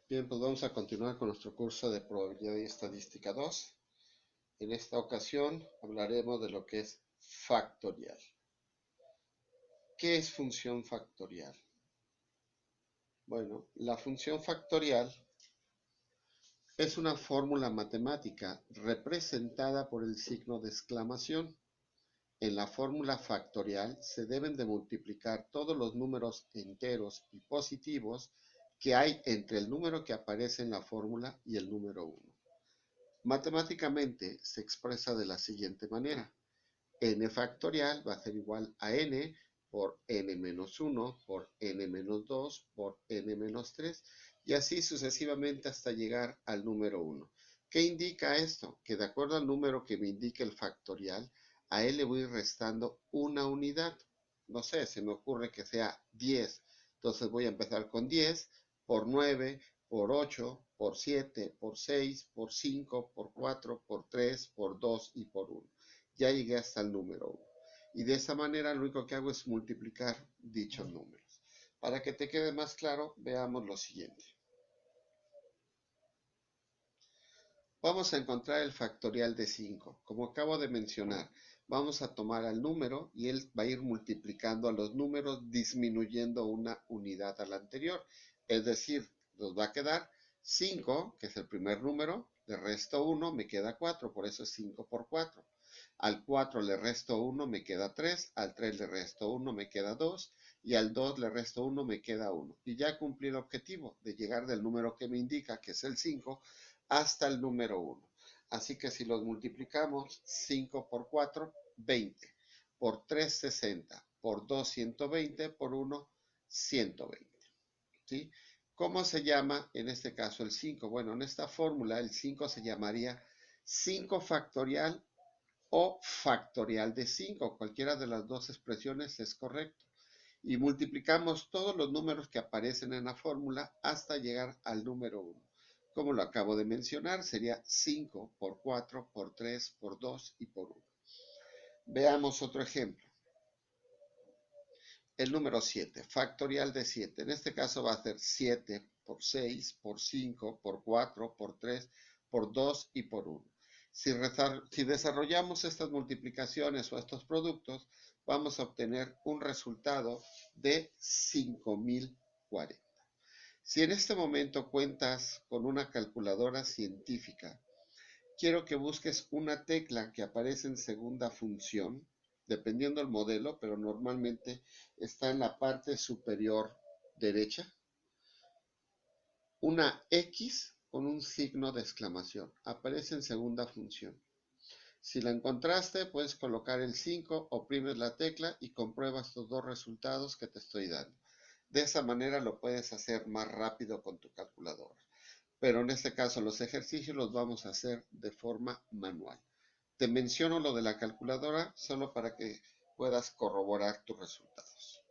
Bien, pues vamos a continuar con nuestro curso de probabilidad y estadística 2. En esta ocasión hablaremos de lo que es factorial. ¿Qué es función factorial? Bueno, la función factorial es una fórmula matemática representada por el signo de exclamación. En la fórmula factorial se deben de multiplicar todos los números enteros y positivos que hay entre el número que aparece en la fórmula y el número 1. Matemáticamente se expresa de la siguiente manera. N factorial va a ser igual a n por n menos 1 por n menos 2 por n menos 3 y así sucesivamente hasta llegar al número 1. ¿Qué indica esto? Que de acuerdo al número que me indique el factorial, a él le voy restando una unidad. No sé, se me ocurre que sea 10. Entonces voy a empezar con 10 por 9, por 8, por 7, por 6, por 5, por 4, por 3, por 2 y por 1. Ya llegué hasta el número 1. Y de esa manera lo único que hago es multiplicar dichos números. Para que te quede más claro, veamos lo siguiente. Vamos a encontrar el factorial de 5. Como acabo de mencionar, vamos a tomar al número y él va a ir multiplicando a los números disminuyendo una unidad a la anterior. Es decir, nos va a quedar 5, que es el primer número, le resto 1, me queda 4, por eso es 5 por 4. Al 4 le resto 1, me queda 3, al 3 le resto 1, me queda 2, y al 2 le resto 1, me queda 1. Y ya cumplí el objetivo de llegar del número que me indica, que es el 5, hasta el número 1. Así que si los multiplicamos, 5 por 4, 20. Por 3, 60. Por 2, 120. Por 1, 120. ¿Sí? ¿Cómo se llama en este caso el 5? Bueno, en esta fórmula el 5 se llamaría 5 factorial o factorial de 5. Cualquiera de las dos expresiones es correcto. Y multiplicamos todos los números que aparecen en la fórmula hasta llegar al número 1. Como lo acabo de mencionar, sería 5 por 4, por 3, por 2 y por 1. Veamos otro ejemplo. El número 7, factorial de 7. En este caso va a ser 7 por 6, por 5, por 4, por 3, por 2 y por 1. Si desarrollamos estas multiplicaciones o estos productos, vamos a obtener un resultado de 5040. Si en este momento cuentas con una calculadora científica, quiero que busques una tecla que aparece en segunda función, dependiendo del modelo, pero normalmente está en la parte superior derecha, una X con un signo de exclamación. Aparece en segunda función. Si la encontraste, puedes colocar el 5, oprimes la tecla y compruebas los dos resultados que te estoy dando. De esa manera lo puedes hacer más rápido con tu calculadora. Pero en este caso los ejercicios los vamos a hacer de forma manual. Te menciono lo de la calculadora solo para que puedas corroborar tus resultados.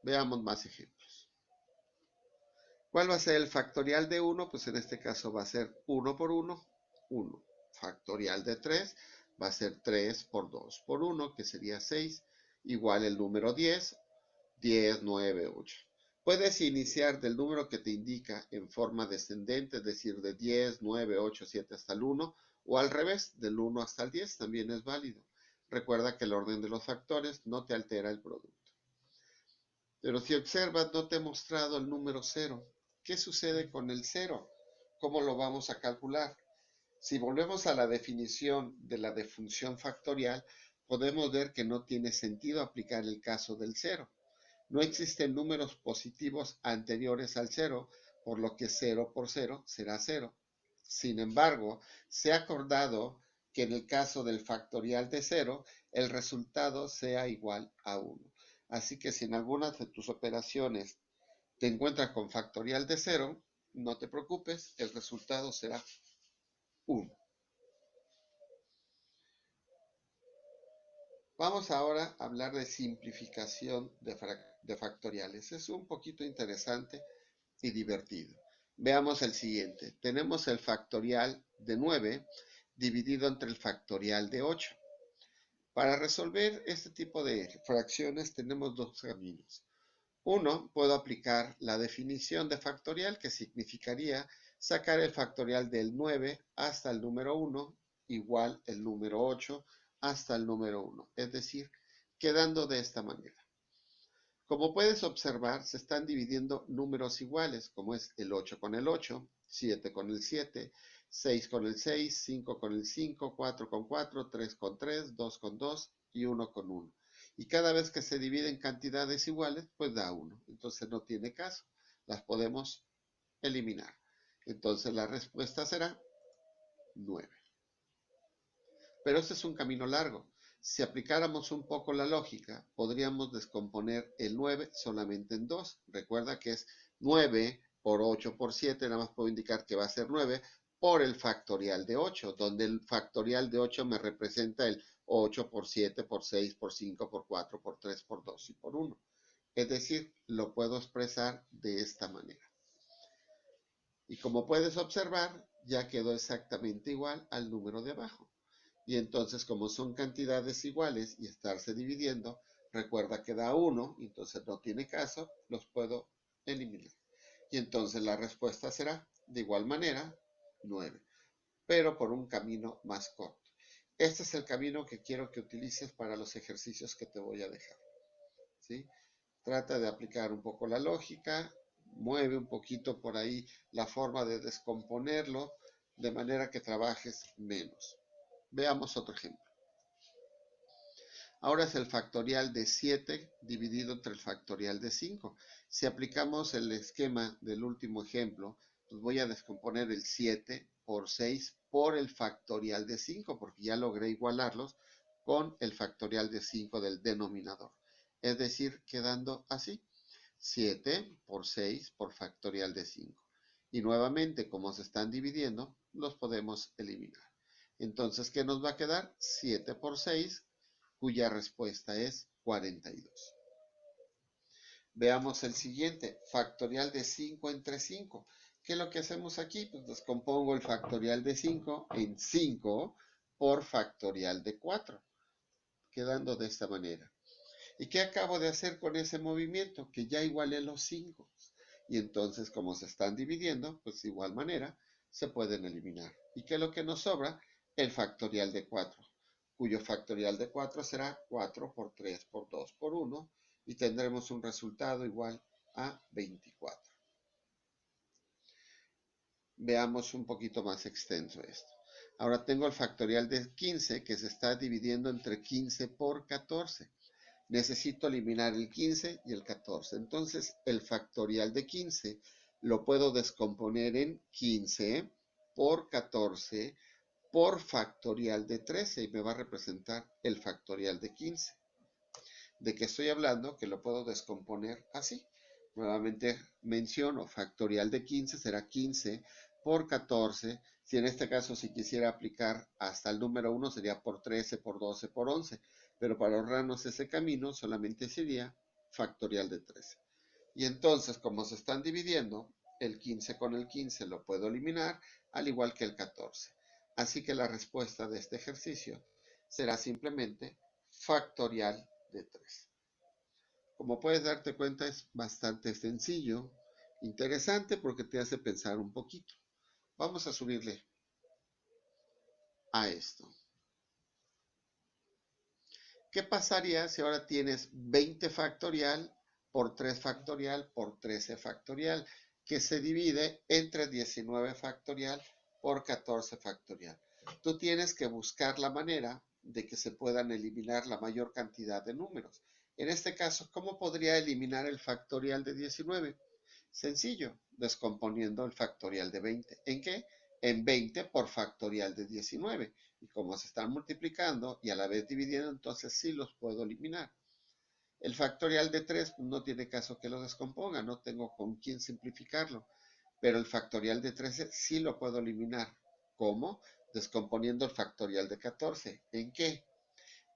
Veamos más ejemplos. ¿Cuál va a ser el factorial de 1? Pues en este caso va a ser 1 por 1, 1. Factorial de 3 va a ser 3 por 2 por 1, que sería 6, igual el número 10, 10, 9, 8. Puedes iniciar del número que te indica en forma descendente, es decir, de 10, 9, 8, 7 hasta el 1, o al revés, del 1 hasta el 10 también es válido. Recuerda que el orden de los factores no te altera el producto. Pero si observas, no te he mostrado el número 0. ¿Qué sucede con el 0? ¿Cómo lo vamos a calcular? Si volvemos a la definición de la de función factorial, podemos ver que no tiene sentido aplicar el caso del 0. No existen números positivos anteriores al 0, por lo que 0 por 0 será 0. Sin embargo, se ha acordado que en el caso del factorial de 0, el resultado sea igual a 1. Así que si en alguna de tus operaciones te encuentras con factorial de 0, no te preocupes, el resultado será 1. Vamos ahora a hablar de simplificación de factoriales. Es un poquito interesante y divertido. Veamos el siguiente. Tenemos el factorial de 9 dividido entre el factorial de 8. Para resolver este tipo de fracciones tenemos dos caminos. 1, puedo aplicar la definición de factorial, que significaría sacar el factorial del 9 hasta el número 1 igual el número 8 hasta el número 1, es decir, quedando de esta manera. Como puedes observar, se están dividiendo números iguales, como es el 8 con el 8, 7 con el 7, 6 con el 6, 5 con el 5, 4 con 4, 3 con 3, 2 con 2 y 1 con 1. Y cada vez que se dividen cantidades iguales, pues da 1. Entonces no tiene caso. Las podemos eliminar. Entonces la respuesta será 9. Pero este es un camino largo. Si aplicáramos un poco la lógica, podríamos descomponer el 9 solamente en 2. Recuerda que es 9 por 8 por 7, nada más puedo indicar que va a ser 9 por el factorial de 8, donde el factorial de 8 me representa el 8 por 7 por 6 por 5 por 4 por 3 por 2 y por 1. Es decir, lo puedo expresar de esta manera. Y como puedes observar, ya quedó exactamente igual al número de abajo. Y entonces, como son cantidades iguales y estarse dividiendo, recuerda que da 1, entonces no tiene caso, los puedo eliminar. Y entonces la respuesta será, de igual manera, 9, pero por un camino más corto. Este es el camino que quiero que utilices para los ejercicios que te voy a dejar. ¿Sí? Trata de aplicar un poco la lógica, mueve un poquito por ahí la forma de descomponerlo, de manera que trabajes menos. Veamos otro ejemplo. Ahora es el factorial de 7 dividido entre el factorial de 5. Si aplicamos el esquema del último ejemplo, pues voy a descomponer el 7 por 6 por el factorial de 5, porque ya logré igualarlos con el factorial de 5 del denominador. Es decir, quedando así, 7 por 6 por factorial de 5. Y nuevamente, como se están dividiendo, los podemos eliminar. Entonces, ¿qué nos va a quedar? 7 por 6, cuya respuesta es 42. Veamos el siguiente, factorial de 5 entre 5. ¿Qué es lo que hacemos aquí? Pues descompongo el factorial de 5 en 5 por factorial de 4, quedando de esta manera. ¿Y qué acabo de hacer con ese movimiento? Que ya igualé los 5. Y entonces, como se están dividiendo, pues de igual manera se pueden eliminar. ¿Y qué es lo que nos sobra? El factorial de 4, cuyo factorial de 4 será 4 por 3 por 2 por 1, y tendremos un resultado igual a 24. Veamos un poquito más extenso esto. Ahora tengo el factorial de 15 que se está dividiendo entre 15 por 14. Necesito eliminar el 15 y el 14. Entonces, el factorial de 15 lo puedo descomponer en 15 por 14 por factorial de 13 y me va a representar el factorial de 15. ¿De qué estoy hablando? Que lo puedo descomponer así. Nuevamente menciono, factorial de 15 será 15 por 14. Si en este caso, si quisiera aplicar hasta el número 1, sería por 13, por 12, por 11. Pero para ahorrarnos ese camino, solamente sería factorial de 13. Y entonces, como se están dividiendo, el 15 con el 15 lo puedo eliminar, al igual que el 14. Así que la respuesta de este ejercicio será simplemente factorial de 3. Como puedes darte cuenta, es bastante sencillo, interesante porque te hace pensar un poquito. Vamos a subirle a esto. ¿Qué pasaría si ahora tienes 20 factorial por 3 factorial por 13 factorial, que se divide entre 19 factorial por 14 factorial? Tú tienes que buscar la manera de que se puedan eliminar la mayor cantidad de números. En este caso, ¿cómo podría eliminar el factorial de 19? Sencillo, descomponiendo el factorial de 20. ¿En qué? En 20 por factorial de 19. Y como se están multiplicando y a la vez dividiendo, entonces sí los puedo eliminar. El factorial de 3 pues, no tiene caso que lo descomponga, no tengo con quién simplificarlo. Pero el factorial de 13 sí lo puedo eliminar. ¿Cómo? Descomponiendo el factorial de 14. ¿En qué?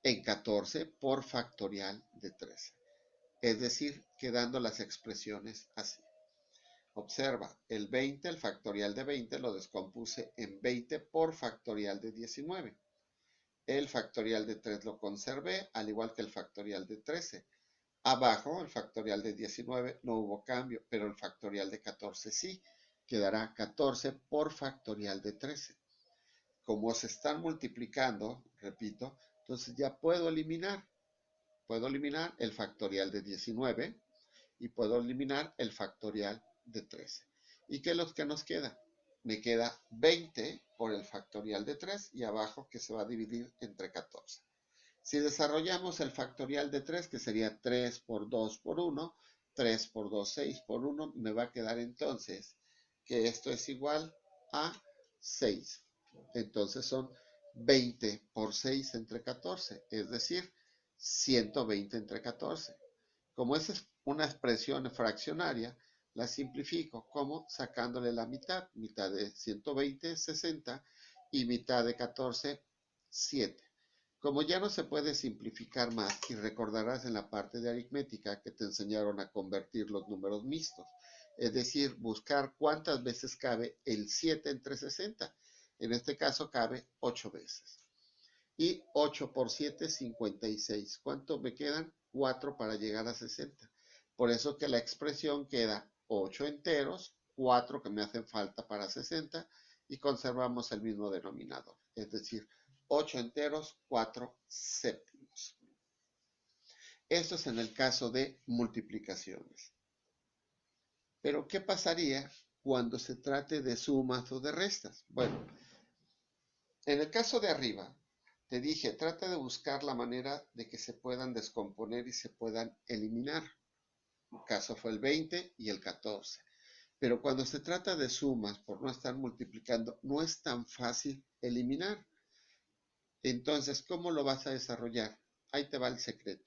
En 14 por factorial de 13. Es decir, quedando las expresiones así. Observa, el 20, el factorial de 20 lo descompuse en 20 por factorial de 19. El factorial de 3 lo conservé, al igual que el factorial de 13. Abajo, el factorial de 19 no hubo cambio, pero el factorial de 14 sí. Quedará 14 por factorial de 13. Como se están multiplicando, repito, entonces ya puedo eliminar. Puedo eliminar el factorial de 19 y puedo eliminar el factorial de 13. ¿Y qué es lo que nos queda? Me queda 20 por el factorial de 3 y abajo que se va a dividir entre 14. Si desarrollamos el factorial de 3, que sería 3 por 2 por 1, 3 por 2, 6 por 1, me va a quedar entonces que esto es igual a 6. Entonces son 20 por 6 entre 14, es decir, 120 entre 14. Como esa es una expresión fraccionaria, la simplifico como sacándole la mitad. Mitad de 120, 60 y mitad de 14, 7. Como ya no se puede simplificar más, y recordarás en la parte de aritmética que te enseñaron a convertir los números mixtos, es decir, buscar cuántas veces cabe el 7 entre 60. En este caso cabe 8 veces. Y 8 por 7, 56. ¿Cuánto me quedan? 4 para llegar a 60. Por eso que la expresión queda 8 enteros, 4 que me hacen falta para 60 y conservamos el mismo denominador. Es decir, 8 enteros, 4 séptimos. Esto es en el caso de multiplicaciones. Pero, ¿qué pasaría cuando se trate de sumas o de restas? Bueno, en el caso de arriba, te dije, trata de buscar la manera de que se puedan descomponer y se puedan eliminar. El caso fue el 20 y el 14. Pero cuando se trata de sumas, por no estar multiplicando, no es tan fácil eliminar. Entonces, ¿cómo lo vas a desarrollar? Ahí te va el secreto.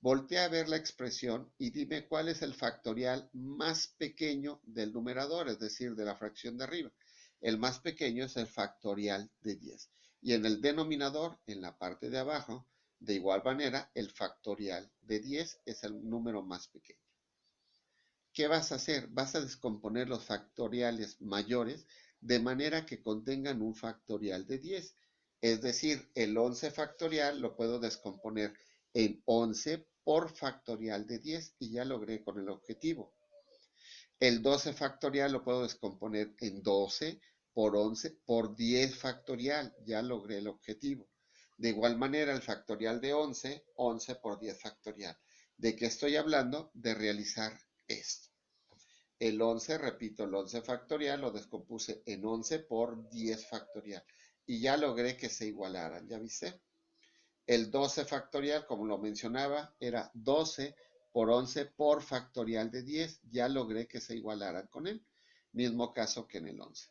Voltea a ver la expresión y dime cuál es el factorial más pequeño del numerador, es decir, de la fracción de arriba. El más pequeño es el factorial de 10. Y en el denominador, en la parte de abajo, de igual manera, el factorial de 10 es el número más pequeño. ¿Qué vas a hacer? Vas a descomponer los factoriales mayores de manera que contengan un factorial de 10. Es decir, el 11 factorial lo puedo descomponer en 11 por factorial de 10 y ya logré con el objetivo. El 12 factorial lo puedo descomponer en 12 por 11 por 10 factorial, ya logré el objetivo. De igual manera, el factorial de 11, 11 por 10 factorial. ¿De qué estoy hablando? De realizar esto. El 11, repito, el 11 factorial lo descompuse en 11 por 10 factorial y ya logré que se igualaran, ¿ya viste? El 12 factorial, como lo mencionaba, era 12 por 11 por factorial de 10, ya logré que se igualaran con él. Mismo caso que en el 11.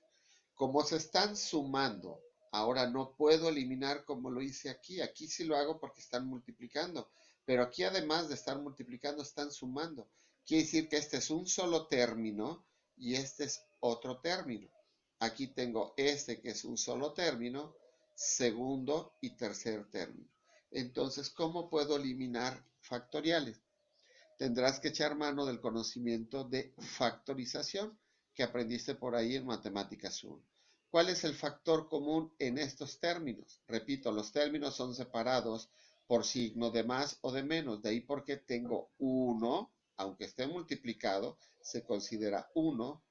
Como se están sumando, ahora no puedo eliminar como lo hice aquí. Aquí sí lo hago porque están multiplicando, pero aquí además de estar multiplicando, están sumando. Quiere decir que este es un solo término y este es otro término. Aquí tengo este que es un solo término, segundo y tercer término. Entonces, ¿cómo puedo eliminar factoriales? Tendrás que echar mano del conocimiento de factorización que aprendiste por ahí en Matemáticas 1. ¿Cuál es el factor común en estos términos? Repito, los términos son separados por signo de más o de menos. De ahí porque tengo 1, aunque esté multiplicado, se considera 1,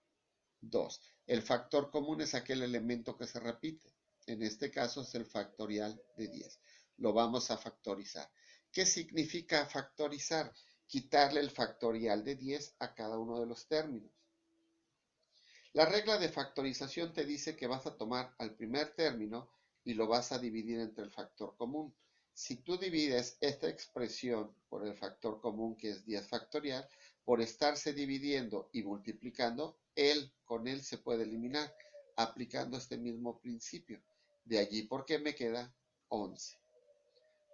2. El factor común es aquel elemento que se repite. En este caso es el factorial de 10. Lo vamos a factorizar. ¿Qué significa factorizar? Quitarle el factorial de 10 a cada uno de los términos. La regla de factorización te dice que vas a tomar al primer término y lo vas a dividir entre el factor común. Si tú divides esta expresión por el factor común, que es 10 factorial, por estarse dividiendo y multiplicando, con él se puede eliminar, aplicando este mismo principio. De allí porque me queda 11.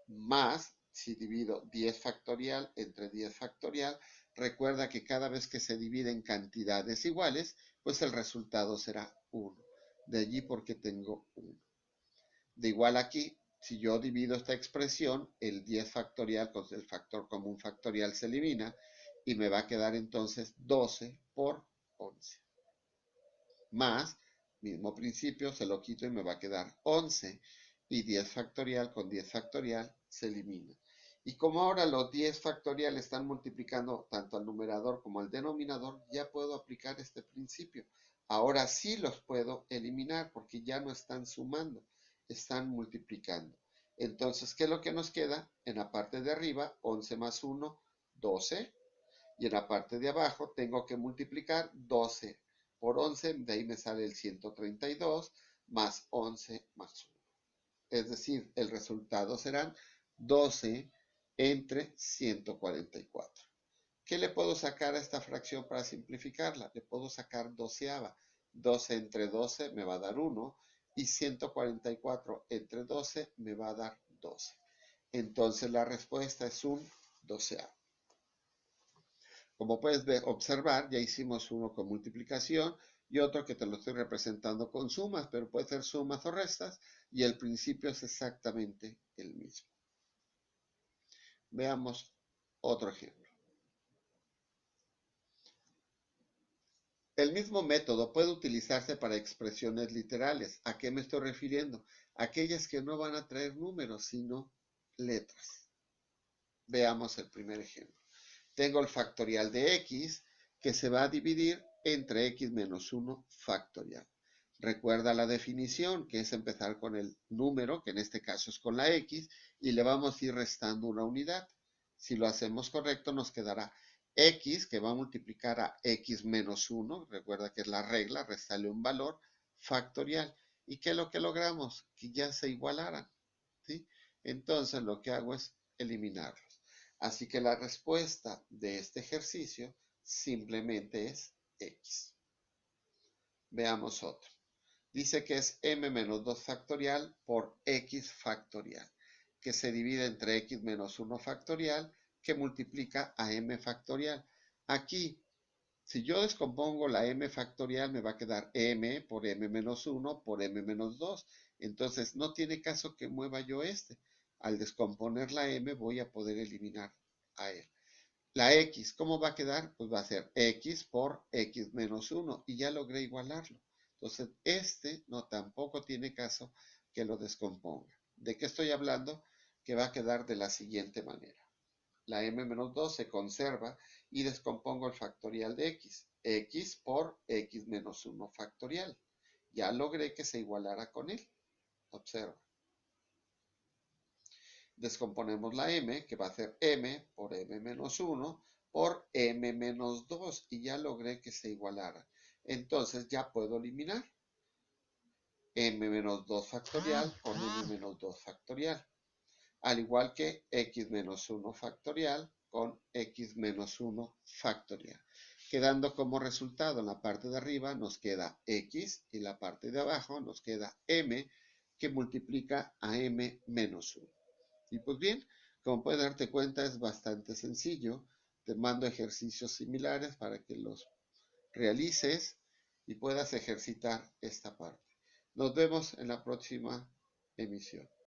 Más, si divido 10 factorial entre 10 factorial, recuerda que cada vez que se divide en cantidades iguales, pues el resultado será 1. De allí porque tengo 1. De igual aquí, si yo divido esta expresión, el 10 factorial con el factor común factorial se elimina y me va a quedar entonces 12 por 11. Más, mismo principio, se lo quito y me va a quedar 11. Y 10 factorial con 10 factorial se elimina. Y como ahora los 10 factoriales están multiplicando tanto al numerador como al denominador, ya puedo aplicar este principio. Ahora sí los puedo eliminar porque ya no están sumando, están multiplicando. Entonces, ¿qué es lo que nos queda? En la parte de arriba, 11 más 1, 12. Y en la parte de abajo tengo que multiplicar 12 por 11, de ahí me sale el 132 más 11 más 1. Es decir, el resultado serán 12 entre 144. ¿Qué le puedo sacar a esta fracción para simplificarla? Le puedo sacar doceava. 12 entre 12 me va a dar 1 y 144 entre 12 me va a dar 12. Entonces la respuesta es un doceavo. Como puedes observar, ya hicimos uno con multiplicación y otro que te lo estoy representando con sumas, pero puede ser sumas o restas y el principio es exactamente el mismo. Veamos otro ejemplo. El mismo método puede utilizarse para expresiones literales. ¿A qué me estoy refiriendo? Aquellas que no van a traer números, sino letras. Veamos el primer ejemplo. Tengo el factorial de x que se va a dividir entre x menos 1 factorial. Recuerda la definición, que es empezar con el número, que en este caso es con la x, y le vamos a ir restando una unidad. Si lo hacemos correcto, nos quedará x, que va a multiplicar a x menos 1, recuerda que es la regla, restarle un valor, factorial. ¿Y qué es lo que logramos? Que ya se igualaran, ¿sí? Entonces lo que hago es eliminarlos. Así que la respuesta de este ejercicio simplemente es x. Veamos otro. Dice que es m menos 2 factorial por x factorial, que se divide entre x menos 1 factorial, que multiplica a m factorial. Aquí, si yo descompongo la m factorial, me va a quedar m por m menos 1 por m menos 2. Entonces, no tiene caso que mueva yo este. Al descomponer la m, voy a poder eliminar a él. La x, ¿cómo va a quedar? Pues va a ser x por x menos 1 y ya logré igualarlo. Entonces, este no tampoco tiene caso que lo descomponga. ¿De qué estoy hablando? Que va a quedar de la siguiente manera. La m menos 2 se conserva y descompongo el factorial de x. X por x menos 1 factorial. Ya logré que se igualara con él. Observa. Descomponemos la m, que va a ser m por m menos 1 por m menos 2 y ya logré que se igualara. Entonces ya puedo eliminar m menos 2 factorial con m menos 2 factorial. Al igual que x menos 1 factorial con x menos 1 factorial. Quedando como resultado en la parte de arriba nos queda x y la parte de abajo nos queda m que multiplica a m menos 1. Y pues bien, como puedes darte cuenta es bastante sencillo. Te mando ejercicios similares para que los realices y puedas ejercitar esta parte. Nos vemos en la próxima emisión.